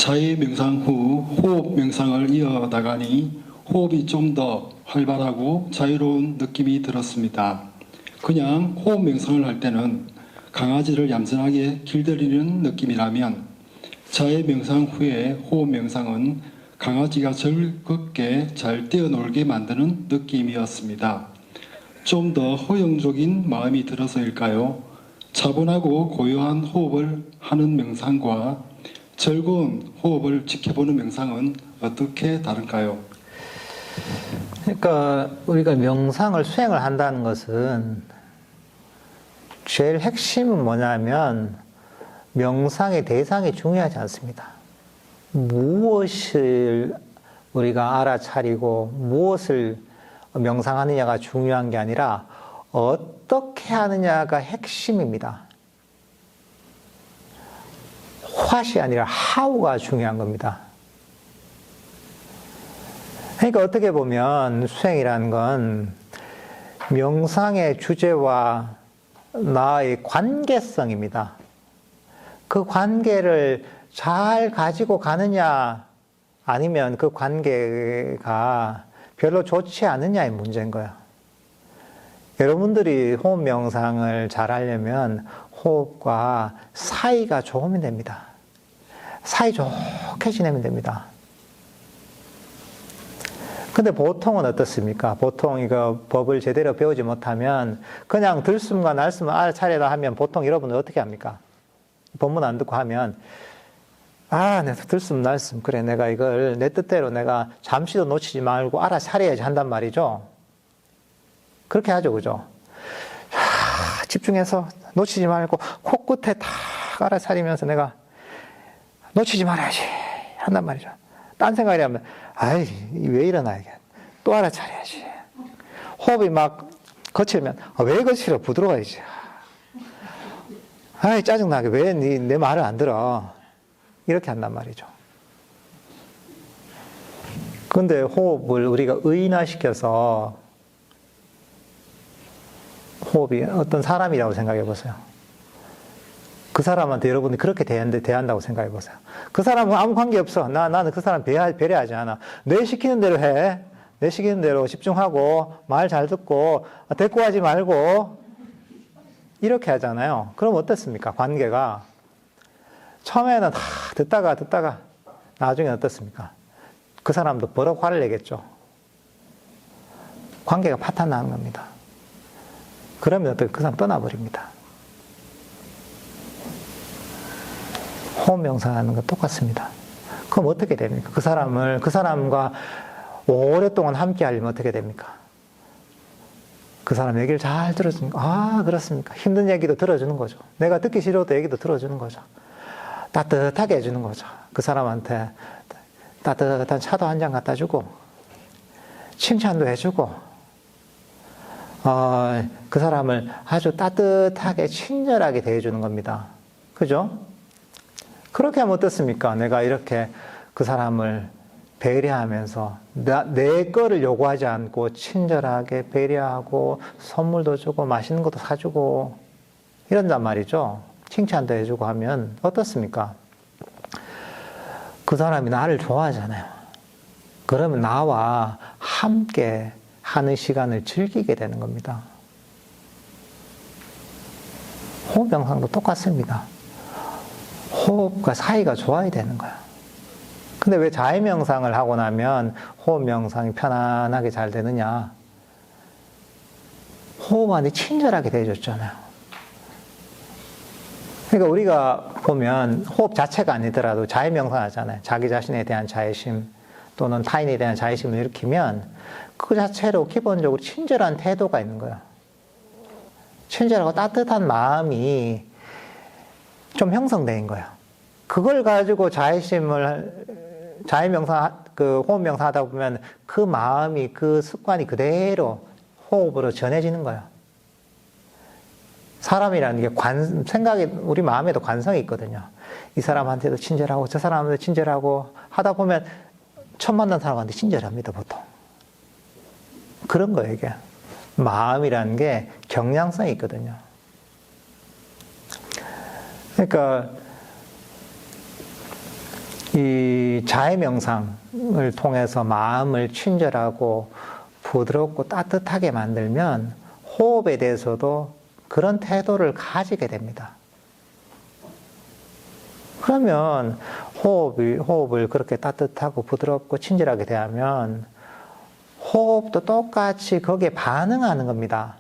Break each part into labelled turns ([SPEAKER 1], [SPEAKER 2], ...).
[SPEAKER 1] 자의 명상 후 호흡 명상을 이어나가니 호흡이 좀 더 활발하고 자유로운 느낌이 들었습니다. 그냥 호흡 명상을 할 때는 강아지를 얌전하게 길들이는 느낌이라면 자의 명상 후에 호흡 명상은 강아지가 즐겁게 잘 뛰어놀게 만드는 느낌이었습니다. 좀 더 허용적인 마음이 들어서일까요? 차분하고 고요한 호흡을 하는 명상과 즐거운 호흡을 지켜보는 명상은 어떻게 다른가요?
[SPEAKER 2] 그러니까 우리가 명상을 수행을 한다는 것은 제일 핵심은 뭐냐면 명상의 대상이 중요하지 않습니다. 무엇을 우리가 알아차리고 무엇을 명상하느냐가 중요한 게 아니라 어떻게 하느냐가 핵심입니다. what이 아니라 how가 중요한 겁니다. 그러니까 어떻게 보면 수행이라는 건 명상의 주제와 나의 관계성입니다. 그 관계를 잘 가지고 가느냐 아니면 그 관계가 별로 좋지 않느냐의 문제인 거예요. 여러분들이 호흡 명상을 잘 하려면 호흡과 사이가 좋으면 됩니다. 사이 좋게 지내면 됩니다. 근데 보통은 어떻습니까? 보통 이거 법을 제대로 배우지 못하면 그냥 들숨과 날숨을 알아차리라 하면 보통 여러분들 어떻게 합니까? 법문 안 듣고 하면 내가 들숨 날숨 그래 내가 이걸 내 뜻대로 내가 잠시도 놓치지 말고 알아차려야지 한단 말이죠. 그렇게 하죠, 그죠? 집중해서 놓치지 말고 코끝에 다 알아차리면서 내가 놓치지 말아야지 한단 말이죠. 딴 생각이 하면 왜 이러나 이게 또 알아차려야지. 호흡이 막 거칠면 왜 거칠어 부드러워야지. 짜증나게 왜 내 말을 안 들어 이렇게 한단 말이죠. 그런데 호흡을 우리가 의인화시켜서 호흡이 어떤 사람이라고 생각해 보세요. 그 사람한테 여러분이 그렇게 대한다고 생각해 보세요. 그 사람은 아무 관계 없어. 나는 그 사람 배려하지 않아. 내 시키는 대로 해. 내 시키는 대로 집중하고 말 잘 듣고 대꾸하지 말고 이렇게 하잖아요. 그럼 어떻습니까? 관계가 처음에는 다 듣다가 나중에 어떻습니까? 그 사람도 버럭 화를 내겠죠. 관계가 파탄 나는 겁니다. 그러면 어떻게 그 사람 떠나버립니다. 호흡 명상하는 건 똑같습니다. 그럼 어떻게 됩니까? 그 사람과 오랫동안 함께 하려면 어떻게 됩니까? 그 사람 얘기를 잘 들어주는 거. 그렇습니까? 힘든 얘기도 들어주는 거죠. 내가 듣기 싫어도 얘기도 들어주는 거죠. 따뜻하게 해주는 거죠. 그 사람한테 따뜻한 차도 한 잔 갖다 주고, 칭찬도 해주고, 그 사람을 아주 따뜻하게 친절하게 대해주는 겁니다. 그죠? 그렇게 하면 어떻습니까? 내가 이렇게 그 사람을 배려하면서 내 거를 요구하지 않고 친절하게 배려하고 선물도 주고 맛있는 것도 사주고 이런단 말이죠. 칭찬도 해주고 하면 어떻습니까? 그 사람이 나를 좋아하잖아요. 그러면 나와 함께 하는 시간을 즐기게 되는 겁니다. 호흡 명상도 똑같습니다. 호흡과 사이가 좋아야 되는 거야. 근데 왜 자해 명상을 하고 나면 호흡 명상이 편안하게 잘 되느냐? 호흡한테 친절하게 대해줬잖아요. 그러니까 우리가 보면 호흡 자체가 아니더라도 자해 명상 하잖아요. 자기 자신에 대한 자애심 또는 타인에 대한 자애심을 일으키면 그 자체로 기본적으로 친절한 태도가 있는 거예요. 친절하고 따뜻한 마음이 좀 형성된 거예요. 그걸 가지고 자해 명상, 호흡 명상 하다 보면 그 마음이, 그 습관이 그대로 호흡으로 전해지는 거예요. 사람이라는 게 생각이, 우리 마음에도 관성이 있거든요. 이 사람한테도 친절하고, 저 사람한테도 친절하고 하다 보면 처음 만난 사람한테 친절합니다, 보통. 그런 거예요, 이게. 마음이라는 게 경향성이 있거든요. 그러니까 이 자해 명상을 통해서 마음을 친절하고 부드럽고 따뜻하게 만들면 호흡에 대해서도 그런 태도를 가지게 됩니다. 그러면 호흡을 그렇게 따뜻하고 부드럽고 친절하게 대하면 호흡도 똑같이 거기에 반응하는 겁니다.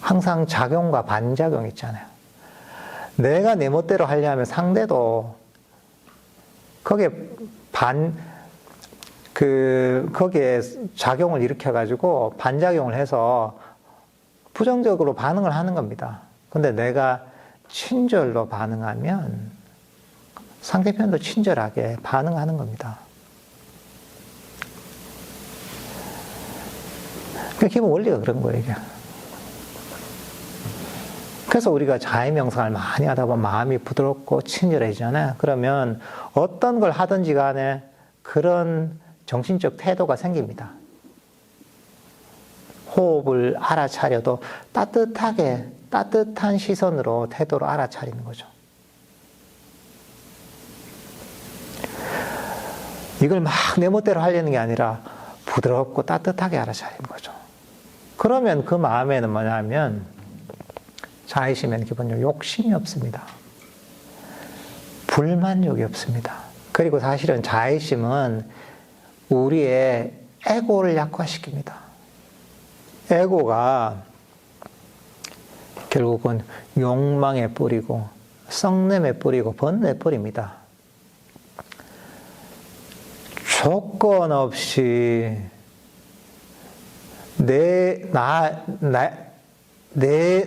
[SPEAKER 2] 항상 작용과 반작용 있잖아요. 내가 내 멋대로 하려면 상대도 거기에 거기에 작용을 일으켜가지고 반작용을 해서 부정적으로 반응을 하는 겁니다. 근데 내가 친절로 반응하면 상대편도 친절하게 반응하는 겁니다. 그 기본 원리가 그런 거예요, 이게. 그래서 우리가 자해명상을 많이 하다 보면 마음이 부드럽고 친절해지잖아요. 그러면 어떤 걸 하든지 간에 그런 정신적 태도가 생깁니다. 호흡을 알아차려도 따뜻한 시선으로 태도로 알아차리는 거죠. 이걸 막 내 멋대로 하려는 게 아니라 부드럽고 따뜻하게 알아차리는 거죠. 그러면 그 마음에는 뭐냐면 자의심에는 기본적으로 욕심이 없습니다. 불만욕이 없습니다. 그리고 사실은 자의심은 우리의 에고를 약화시킵니다. 에고가 결국은 욕망의 뿌리고 썩냄의 뿌리고 번뇌의 뿌리입니다. 조건 없이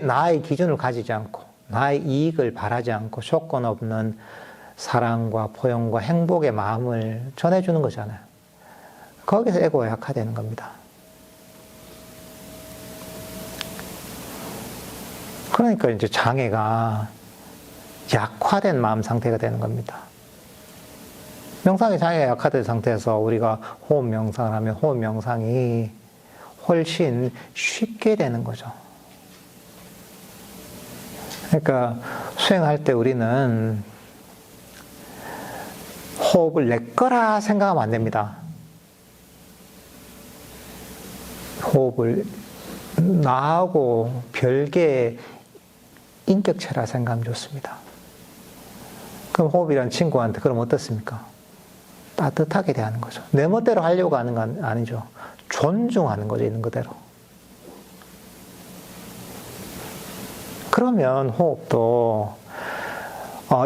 [SPEAKER 2] 나의 기준을 가지지 않고 나의 이익을 바라지 않고 조건 없는 사랑과 포용과 행복의 마음을 전해주는 거잖아요. 거기서 에고가 약화되는 겁니다. 그러니까 이제 장애가 약화된 마음 상태가 되는 겁니다. 명상의 장애가 약화된 상태에서 우리가 호흡 명상을 하면 호흡 명상이 훨씬 쉽게 되는 거죠. 그러니까 수행할 때 우리는 호흡을 내 거라 생각하면 안 됩니다. 호흡을 나하고 별개의 인격체라 생각하면 좋습니다. 그럼 호흡이란 친구한테 그럼 어떻습니까? 따뜻하게 대하는 거죠. 내 멋대로 하려고 하는 건 아니죠. 존중하는 거죠, 있는 그대로. 그러면 호흡도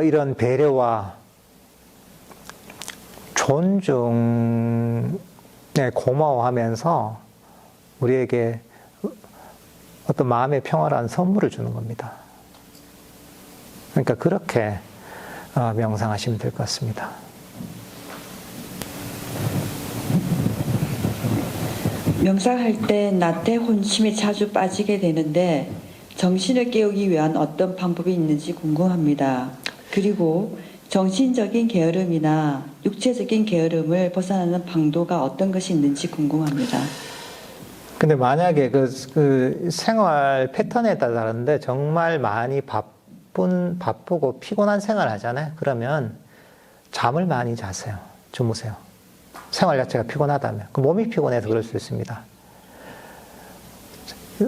[SPEAKER 2] 이런 배려와 존중에 고마워하면서 우리에게 어떤 마음의 평화라는 선물을 주는 겁니다. 그러니까 그렇게 명상하시면 될 것 같습니다.
[SPEAKER 3] 명상할 때 나태 혼침에 자주 빠지게 되는데 정신을 깨우기 위한 어떤 방법이 있는지 궁금합니다. 그리고 정신적인 게으름이나 육체적인 게으름을 벗어나는 방도가 어떤 것이 있는지 궁금합니다.
[SPEAKER 2] 근데 만약에 그 생활 패턴에 따라 다른데 정말 많이 바쁘고 피곤한 생활을 하잖아요. 그러면 잠을 많이 자세요. 주무세요. 생활 자체가 피곤하다면. 그 몸이 피곤해서 그럴 수 있습니다.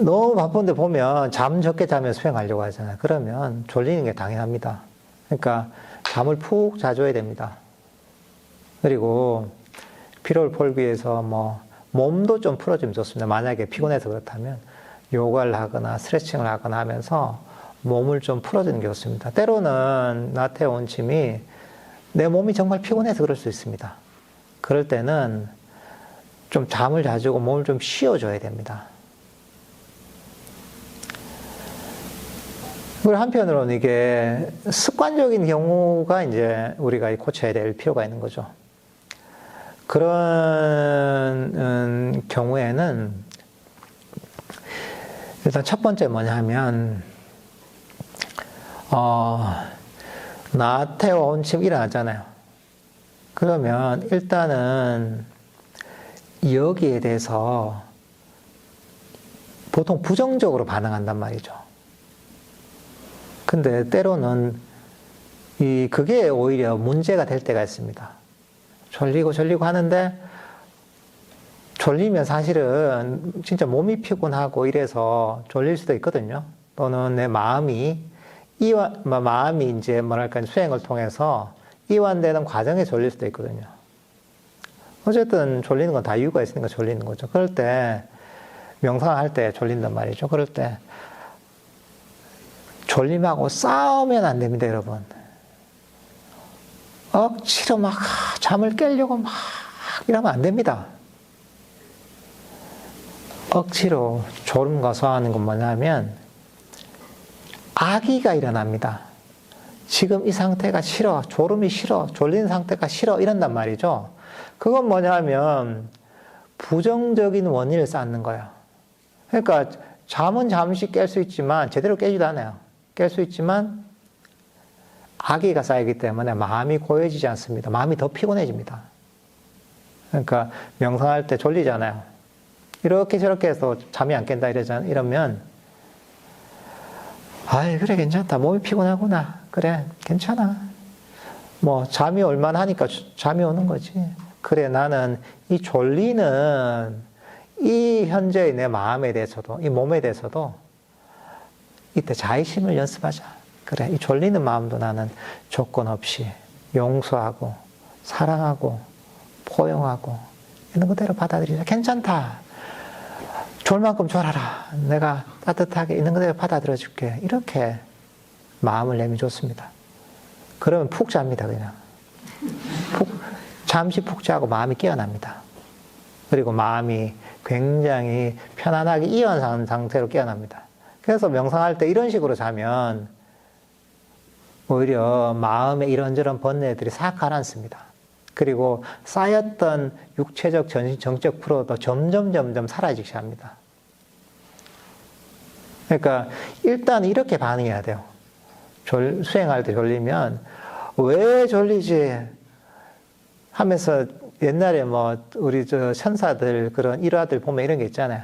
[SPEAKER 2] 너무 바쁜데 보면 잠 적게 자면 수행하려고 하잖아요. 그러면 졸리는 게 당연합니다. 그러니까 잠을 푹 자줘야 됩니다. 그리고 피로를 풀기 위해서 몸도 좀 풀어주면 좋습니다. 만약에 피곤해서 그렇다면 요가를 하거나 스트레칭을 하거나 하면서 몸을 좀 풀어주는 게 좋습니다. 때로는 나태 혼침이 내 몸이 정말 피곤해서 그럴 수 있습니다. 그럴 때는 좀 잠을 자주고 몸을 좀 쉬어줘야 됩니다. 그리고 한편으로는 이게 습관적인 경우가 이제 우리가 고쳐야 될 필요가 있는 거죠. 그런 경우에는 일단 첫 번째 뭐냐 하면 나태와 혼침이 일어나잖아요. 그러면 일단은 여기에 대해서 보통 부정적으로 반응한단 말이죠. 근데 때로는 그게 오히려 문제가 될 때가 있습니다. 졸리고 하는데, 졸리면 사실은 진짜 몸이 피곤하고 이래서 졸릴 수도 있거든요. 또는 내 마음이 이제 뭐랄까, 수행을 통해서 이완되는 과정에 졸릴 수도 있거든요. 어쨌든 졸리는 건 다 이유가 있으니까 졸리는 거죠. 그럴 때, 명상할 때 졸린단 말이죠. 그럴 때, 졸림하고 싸우면 안 됩니다, 여러분. 억지로 막 잠을 깨려고 막 이러면 안 됩니다. 억지로 졸음과 소화하는 건 뭐냐면 악의가 일어납니다. 지금 이 상태가 싫어, 졸음이 싫어, 졸린 상태가 싫어 이런단 말이죠. 그건 뭐냐면 부정적인 원인을 쌓는 거예요. 그러니까 잠은 잠시 깰 수 있지만 제대로 깨지도 않아요. 깰 수 있지만 악의가 쌓이기 때문에 마음이 고요해지지 않습니다. 마음이 더 피곤해집니다. 그러니까 명상할 때 졸리잖아요. 이렇게 저렇게 해서 잠이 안 깬다 이러면 아이 그래 괜찮다. 몸이 피곤하구나. 그래 괜찮아. 뭐 잠이 올만 하니까 잠이 오는 거지. 그래 나는 이 졸리는 이 현재의 내 마음에 대해서도 이 몸에 대해서도 이때 자의심을 연습하자. 그래 이 졸리는 마음도 나는 조건 없이 용서하고 사랑하고 포용하고 있는 그대로 받아들이자. 괜찮다. 졸 만큼 졸아라. 내가 따뜻하게 있는 그대로 받아들여 줄게. 이렇게 마음을 내면 좋습니다. 그러면 푹 잡니다. 그냥 잠시 푹 자고 마음이 깨어납니다. 그리고 마음이 굉장히 편안하게 이완한 상태로 깨어납니다. 그래서 명상할 때 이런 식으로 자면 오히려 마음에 이런저런 번뇌들이 싹 가라앉습니다. 그리고 쌓였던 육체적, 정적 피로도 점점 사라지기 시작합니다. 그러니까 일단 이렇게 반응해야 돼요. 수행할 때 졸리면 왜 졸리지 하면서 옛날에 뭐 우리 천사들 그런 일화들 보면 이런 게 있잖아요.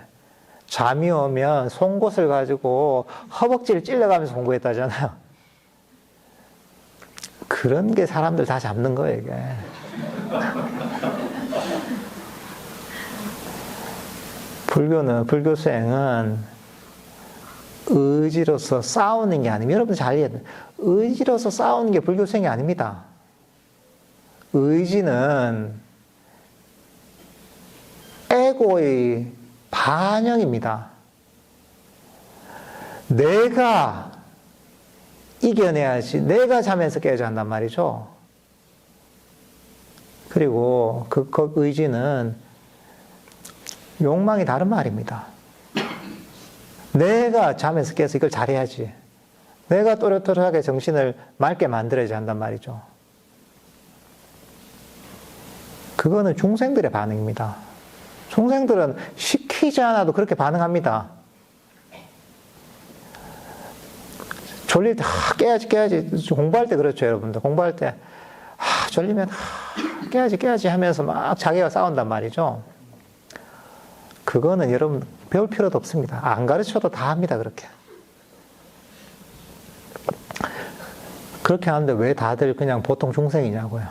[SPEAKER 2] 잠이 오면 송곳을 가지고 허벅지를 찔러가면서 공부했다잖아요. 그런 게 사람들 다 잡는 거예요, 이게. 불교 수행은 의지로서 싸우는 게 아닙니다. 여러분들 잘 이해해야 돼요. 의지로서 싸우는 게 불교 수행이 아닙니다. 의지는 에고의 반영입니다. 내가 이겨내야지. 내가 잠에서 깨야지 한단 말이죠. 그리고 그 의지는 욕망이 다른 말입니다. 내가 잠에서 깨서 이걸 잘해야지. 내가 또렷또렷하게 정신을 맑게 만들어야지 한단 말이죠. 그거는 중생들의 반응입니다. 중생들은 시키지 않아도 그렇게 반응합니다. 졸릴 때 깨야지 공부할 때 그렇죠 여러분들. 공부할 때 졸리면 깨야지 하면서 막 자기가 싸운단 말이죠. 그거는 여러분 배울 필요도 없습니다. 안 가르쳐도 다 합니다. 그렇게 하는데 왜 다들 그냥 보통 중생이냐고요.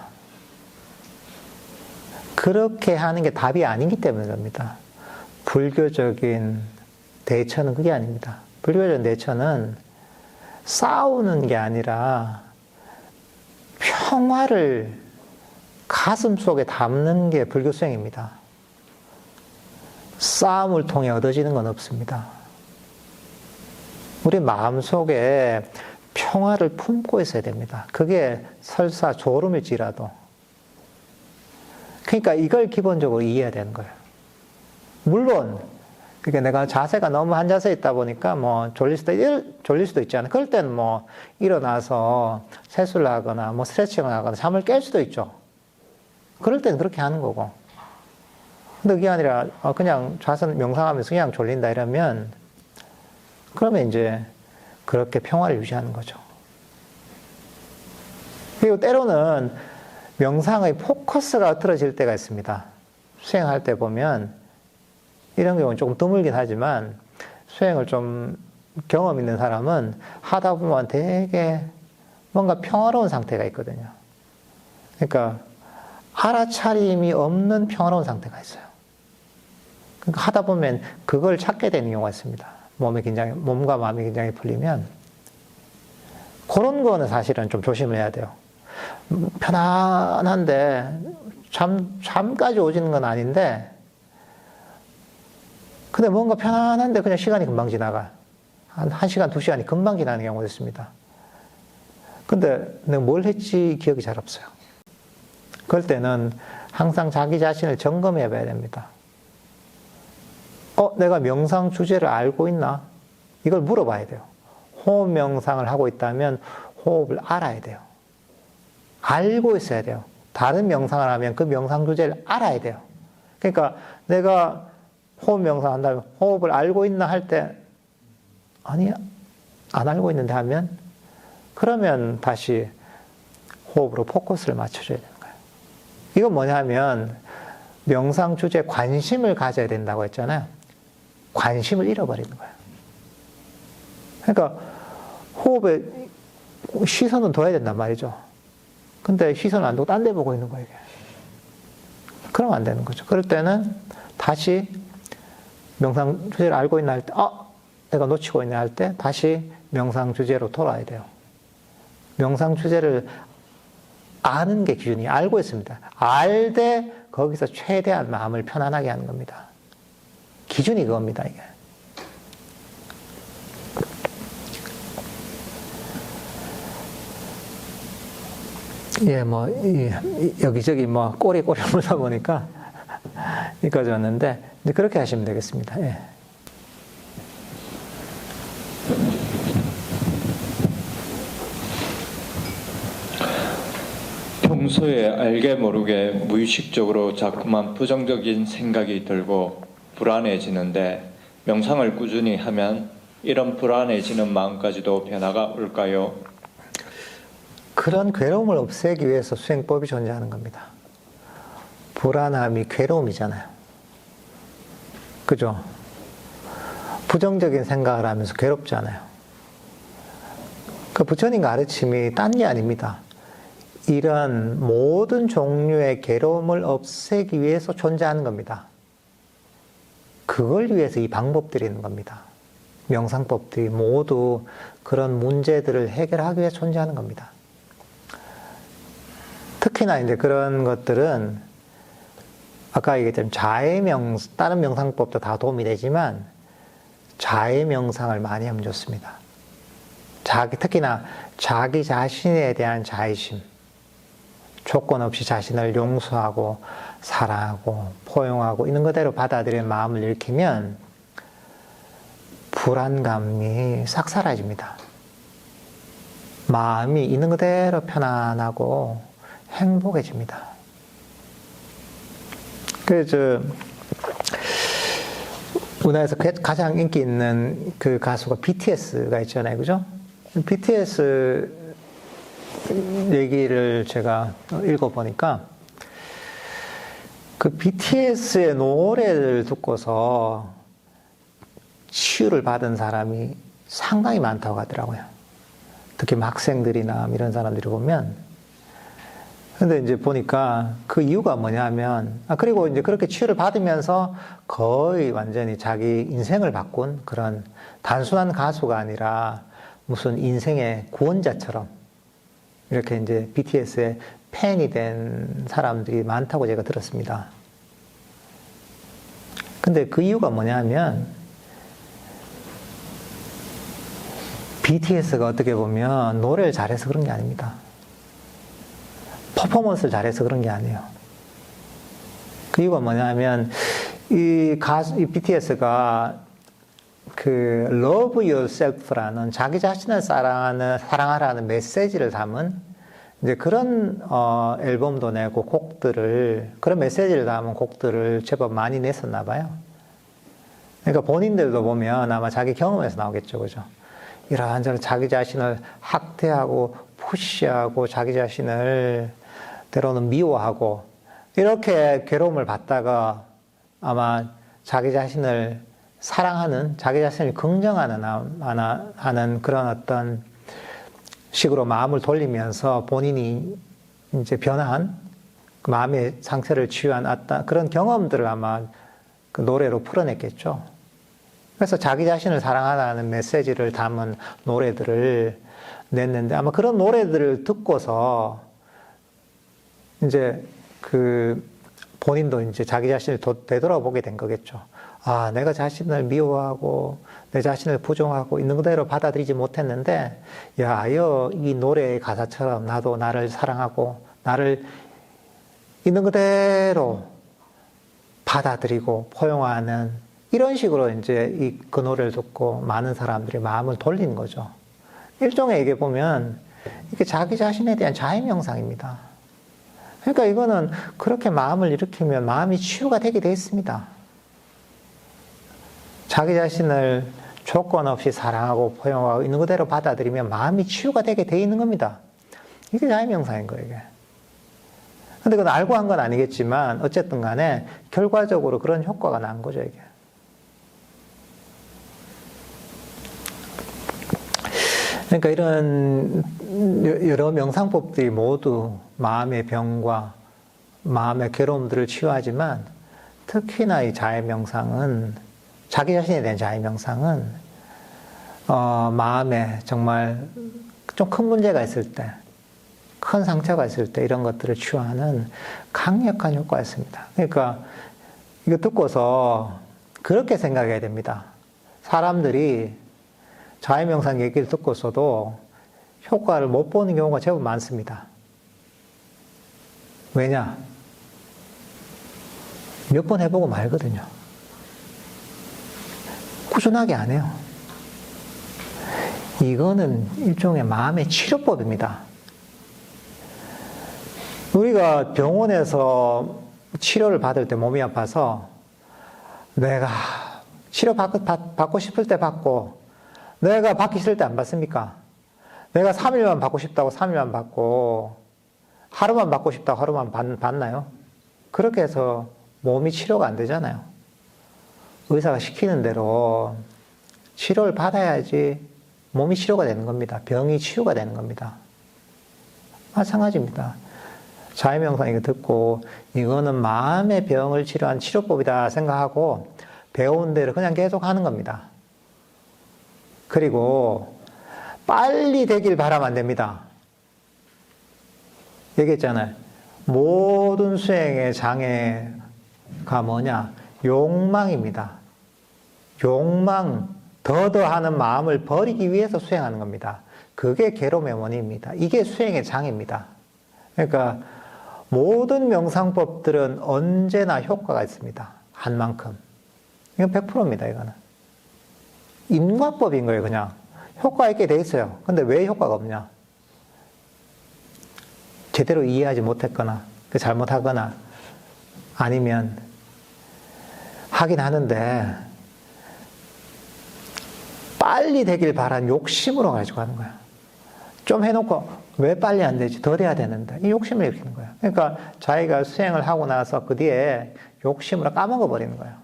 [SPEAKER 2] 그렇게 하는 게 답이 아니기 때문에 그럽니다. 불교적인 대처는 그게 아닙니다. 불교적인 대처는 싸우는 게 아니라 평화를 가슴 속에 담는 게 불교 수행입니다. 싸움을 통해 얻어지는 건 없습니다. 우리 마음속에 평화를 품고 있어야 됩니다. 그게 설사 졸음일지라도. 그러니까 이걸 기본적으로 이해해야 되는 거예요. 물론 그러니까 내가 자세가 너무 한 자세에 있다 보니까 뭐 졸릴 수도 있잖아요. 그럴 때는 뭐 일어나서 세수를 하거나 뭐 스트레칭을 하거나 잠을 깰 수도 있죠. 그럴 때는 그렇게 하는 거고. 근데 그게 아니라 그냥 좌선 명상하면서 그냥 졸린다 이러면 그러면 이제 그렇게 평화를 유지하는 거죠. 그리고 때로는 명상의 포커스가 흐트러질 때가 있습니다. 수행할 때 보면 이런 경우는 조금 드물긴 하지만 수행을 좀 경험 있는 사람은 하다 보면 되게 뭔가 평화로운 상태가 있거든요. 그러니까 알아차림이 없는 평화로운 상태가 있어요. 그러니까 하다 보면 그걸 찾게 되는 경우가 있습니다. 몸과 마음이 긴장이 풀리면 그런 거는 사실은 좀 조심을 해야 돼요. 편안한데 잠까지 오지는 건 아닌데 근데 뭔가 편안한데 그냥 시간이 금방 지나가. 한 1시간, 2시간이 금방 지나는 경우가 있습니다. 근데 내가 뭘 했지 기억이 잘 없어요. 그럴 때는 항상 자기 자신을 점검해 봐야 됩니다. 내가 명상 주제를 알고 있나? 이걸 물어봐야 돼요. 호흡 명상을 하고 있다면 호흡을 알아야 돼요. 알고 있어야 돼요. 다른 명상을 하면 그 명상 주제를 알아야 돼요. 그러니까 내가 호흡 명상 한다면 호흡을 알고 있나 할 때 아니 안 알고 있는데 하면 그러면 다시 호흡으로 포커스를 맞춰줘야 되는 거예요. 이건 뭐냐면 명상 주제에 관심을 가져야 된다고 했잖아요. 관심을 잃어버리는 거예요. 그러니까 호흡에 시선은 둬야 된단 말이죠. 근데 시선을 안 두고 딴 데 보고 있는 거예요. 이게. 그러면 안 되는 거죠. 그럴 때는 다시 명상 주제를 알고 있나 할 때, 내가 놓치고 있나 할 때 다시 명상 주제로 돌아야 돼요. 명상 주제를 아는 게 기준이 알고 있습니다. 알되 거기서 최대한 마음을 편안하게 하는 겁니다. 기준이 그겁니다, 이게. 여기저기 꼬리꼬리 물다 보니까 이까지왔는데 이제 그렇게 하시면 되겠습니다. 예.
[SPEAKER 4] 평소에 알게 모르게 무의식적으로 자꾸만 부정적인 생각이 들고 불안해지는데 명상을 꾸준히 하면 이런 불안해지는 마음까지도 변화가 올까요?
[SPEAKER 2] 그런 괴로움을 없애기 위해서 수행법이 존재하는 겁니다. 불안함이 괴로움이잖아요. 그죠? 부정적인 생각을 하면서 괴롭잖아요. 그 부처님 가르침이 딴 게 아닙니다. 이런 모든 종류의 괴로움을 없애기 위해서 존재하는 겁니다. 그걸 위해서 이 방법들이 있는 겁니다. 명상법들이 모두 그런 문제들을 해결하기 위해 존재하는 겁니다. 특히나 이제 그런 것들은 아까 얘기했던 다른 명상법도 다 도움이 되지만 자해 명상을 많이 하면 좋습니다. 특히나 자기 자신에 대한 자의심, 조건 없이 자신을 용서하고 사랑하고 포용하고 있는 그대로 받아들이는 마음을 일으키면 불안감이 싹 사라집니다. 마음이 있는 그대로 편안하고 행복해집니다. 그래서 우리나라에서 가장 인기 있는 그 가수가 BTS가 있잖아요. 그죠? BTS 얘기를 제가 읽어보니까 그 BTS의 노래를 듣고서 치유를 받은 사람이 상당히 많다고 하더라고요. 특히 학생들이나 이런 사람들이 보면. 근데 이제 보니까 그 이유가 뭐냐면, 그리고 이제 그렇게 치유를 받으면서 거의 완전히 자기 인생을 바꾼 그런 단순한 가수가 아니라 무슨 인생의 구원자처럼 이렇게 이제 BTS의 팬이 된 사람들이 많다고 제가 들었습니다. 근데 그 이유가 뭐냐면, BTS가 어떻게 보면 노래를 잘해서 그런 게 아닙니다. 퍼포먼스를 잘해서 그런 게 아니에요. 그 이유가 뭐냐면, 이 BTS가 그 Love Yourself라는 자기 자신을 사랑하라는 메시지를 담은 이제 그런 앨범도 내고 그런 메시지를 담은 곡들을 제법 많이 냈었나 봐요. 그러니까 본인들도 보면 아마 자기 경험에서 나오겠죠, 그죠? 이런저런 자기 자신을 학대하고 푸시하고 자기 자신을 때로는 미워하고 이렇게 괴로움을 받다가 아마 자기 자신을 사랑하는, 자기 자신을 긍정하는 하는 그런 어떤 식으로 마음을 돌리면서 본인이 이제 변한 그 마음의 상태를 치유한 그런 경험들을 아마 그 노래로 풀어냈겠죠. 그래서 자기 자신을 사랑하라는 메시지를 담은 노래들을 냈는데 아마 그런 노래들을 듣고서 이제 그 본인도 이제 자기 자신을 되돌아보게 된 거겠죠. 아, 내가 자신을 미워하고 내 자신을 부정하고 있는 그대로 받아들이지 못했는데, 야, 이 노래의 가사처럼 나도 나를 사랑하고 나를 있는 그대로 받아들이고 포용하는 이런 식으로 이제 그 노래를 듣고 많은 사람들이 마음을 돌린 거죠. 일종의 얘기해 보면 이게 자기 자신에 대한 자해 명상입니다. 그러니까 이거는 그렇게 마음을 일으키면 마음이 치유가 되게 돼 있습니다. 자기 자신을 조건 없이 사랑하고 포용하고 있는 그대로 받아들이면 마음이 치유가 되게 돼 있는 겁니다. 이게 자해 명상인 거예요, 이게. 근데 그건 알고 한 건 아니겠지만 어쨌든 간에 결과적으로 그런 효과가 난 거죠, 이게. 그러니까 이런 여러 명상법들이 모두 마음의 병과 마음의 괴로움들을 치유하지만 특히나 이 자해 명상은 자기 자신에 대한 자해 명상은 마음에 정말 좀 큰 문제가 있을 때, 큰 상처가 있을 때 이런 것들을 치유하는 강력한 효과가 있습니다. 그러니까 이거 듣고서 그렇게 생각해야 됩니다. 사람들이 자해 명상 얘기를 듣고서도 효과를 못 보는 경우가 제법 많습니다. 왜냐? 몇 번 해보고 말거든요. 꾸준하게 안 해요. 이거는 일종의 마음의 치료법입니다. 우리가 병원에서 치료를 받을 때 몸이 아파서 내가 치료 받고 싶을 때 받고 내가 받기 싫을 때 안 받습니까? 내가 3일만 받고 싶다고 3일만 받고 하루만 받고 싶다고 하루만 받나요? 그렇게 해서 몸이 치료가 안 되잖아요. 의사가 시키는 대로 치료를 받아야지 몸이 치료가 되는 겁니다. 병이 치유가 되는 겁니다. 마찬가지입니다. 자해명상 이거 듣고 이거는 마음의 병을 치료한 치료법이다 생각하고 배운 대로 그냥 계속 하는 겁니다. 그리고 빨리 되길 바라면 안 됩니다. 얘기했잖아요. 모든 수행의 장애가 뭐냐? 욕망입니다. 욕망, 더더하는 마음을 버리기 위해서 수행하는 겁니다. 그게 괴로움의 원인입니다. 이게 수행의 장애입니다. 그러니까 모든 명상법들은 언제나 효과가 있습니다. 한 만큼. 이건 100%입니다, 이거는. 인과법인 거예요, 그냥. 효과 있게 돼 있어요. 근데 왜 효과가 없냐? 제대로 이해하지 못했거나, 잘못하거나, 아니면 하긴 하는데, 빨리 되길 바란 욕심으로 가지고 하는 거야. 좀 해놓고, 왜 빨리 안 되지? 더 돼야 되는데. 이 욕심을 일으키는 거야. 그러니까 자기가 수행을 하고 나서 그 뒤에 욕심으로 까먹어 버리는 거야.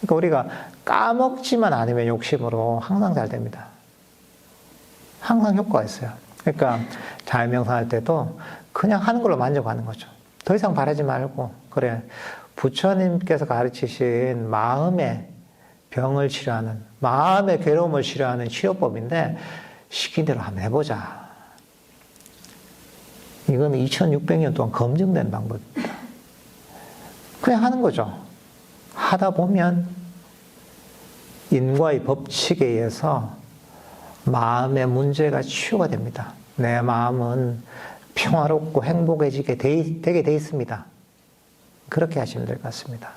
[SPEAKER 2] 그러니까 우리가 까먹지만 않으면 욕심으로 항상 잘 됩니다. 항상 효과가 있어요. 그러니까 자해명상할 때도 그냥 하는 걸로 만족하는 거죠. 더 이상 바라지 말고, 그래, 부처님께서 가르치신 마음의 병을 치료하는, 마음의 괴로움을 치료하는 치료법인데 시킨 대로 한번 해보자. 이건 2600년 동안 검증된 방법입니다. 그냥 하는 거죠. 하다 보면 인과의 법칙에 의해서 마음의 문제가 치유가 됩니다. 내 마음은 평화롭고 행복해지게 되게 돼 있습니다. 그렇게 하시면 될 것 같습니다.